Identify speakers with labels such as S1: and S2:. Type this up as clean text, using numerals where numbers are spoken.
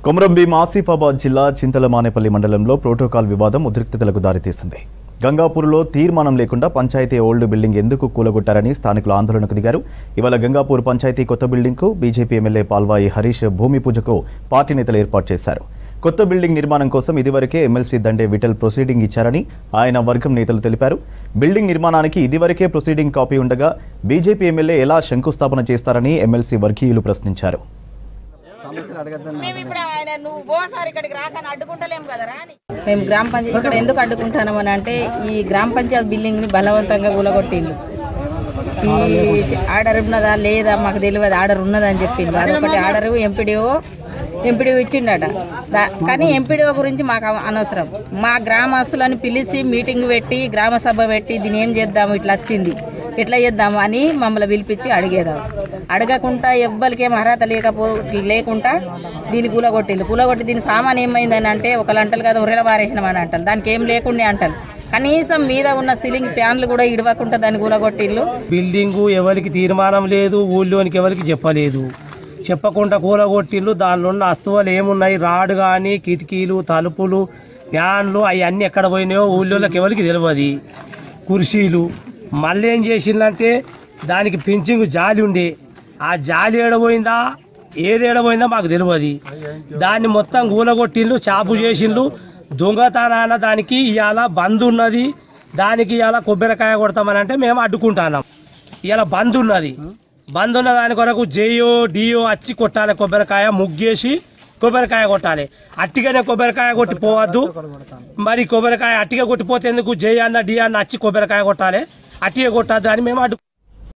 S1: కొమరం భీం ఆసిఫాబాద్ జిల్లా చింతలమానేపల్లి మండలంలో ప్రోటోకాల్ వివాదం ఉద్రిక్తతలకు దారితీసింది. గంగాపూర్లో తీర్మానం లేకుండా పంచాయతీ ఓల్డ్ బిల్డింగ్ ఎందుకు కూలగొట్టారని స్థానికులు ఆందోళనకు దిగారు. ఇవాళ గంగాపూర్ పంచాయతీ కొత్త బిల్డింగ్కు బీజేపీ ఎమ్మెల్యే పాల్వాయి హరీష్ భూమి పూజకు పార్టీ నేతలు ఏర్పాటు చేశారు. కొత్త బిల్డింగ్ నిర్మాణం కోసం ఇదివరకే ఎమ్మెల్సీ దండే విఠల్ ప్రొసీడింగ్ ఇచ్చారని ఆయన వర్గం నేతలు తెలిపారు. బిల్డింగ్ నిర్మాణానికి ఇదివరకే ప్రొసీడింగ్ కాపీ ఉండగా బీజేపీ ఎమ్మెల్యే ఎలా శంకుస్థాపన చేస్తారని ఎమ్మెల్సీ వర్గీయులు ప్రశ్నించారు.
S2: మేము గ్రామ పంచాయతీ ఇక్కడ ఎందుకు అడ్డుకుంటున్నామని అంటే ఈ గ్రామ పంచాయతీ బిల్డింగ్ ని బలవంతంగా కూలగొట్టిండ్రు. ఈ ఆర్డర్ ఉన్నదా లేదా మాకు తెలియదు, ఆర్డర్ ఉన్నదని చెప్పింది. అదొకటి ఆర్డర్ ఎంపీడీఓ ఇచ్చిండట. కానీ ఎంపీడీఓ గురించి మాకు అనవసరం. మా గ్రామస్తులను పిలిచి మీటింగ్ పెట్టి గ్రామ సభ పెట్టి దీన్ని ఏం చేద్దాము, ఇట్లా వచ్చింది ఎట్లా చేద్దాము అని మమ్మల్ని పిలిపించి అడిగేదాం. అడగకుండా ఎవ్వరికేం అర్హత లేకుండా దీన్ని కూలగొట్టి దీని సామాన్ ఏమైందని అంటే ఒకళ్ళు అంటారు కదా ఉర్రెల పారేసినామని అంటారు. దానికి ఏం లేకుండా అంటారు. కనీసం మీద ఉన్న సీలింగ్ ఫ్యాన్లు కూడా ఇడవకుండా దాన్ని కూలగొట్టిళ్ళు.
S3: బిల్డింగు ఎవరికి తీర్మానం లేదు, ఊళ్ళోనికి ఎవరికి చెప్పలేదు, చెప్పకుండా కూలగొట్టిళ్ళు. దానిలో ఉన్న వస్తువులు ఏమున్నాయి, రాడ్ కానీ కిటికీలు తలుపులు ఫ్యాన్లు అవన్నీ ఎక్కడ పోయినాయో ఊళ్ళోకి ఎవరికి తెలియదు. కుర్చీలు మళ్ళీ ఏం చేసిందంటే దానికి పెంచింగ్ జాలి ఉండే, ఆ జాలి ఏడబోయిందా ఏది ఏడబోయిందా మాకు తెలియదు. దాన్ని మొత్తం కూలగొట్టిళ్ళు, చాపు చేసిండ్రు. దొంగతనాన దానికి ఇవాళ బంద్ ఉన్నది, దానికి ఇవాళ కొబ్బరికాయ కొడతామని అంటే మేము అడ్డుకుంటున్నాం. ఇవాళ బంద్ ఉన్నది, బంద్ ఉన్న దాని కొరకు జేయో డియో వచ్చి కొట్టాలి, కొబ్బరికాయ ముగ్గేసి కొబ్బరికాయ కొట్టాలి. అట్టిగానే కొబ్బరికాయ కొట్టి పోవద్దు. మరి కొబ్బరికాయ అట్టిగా కొట్టిపోతే ఎందుకు జే అన్న డి అన్న వచ్చి కొబ్బరికాయ కొట్టాలి, అట్టిగా కొట్టద్దు అని మేము అడ్డు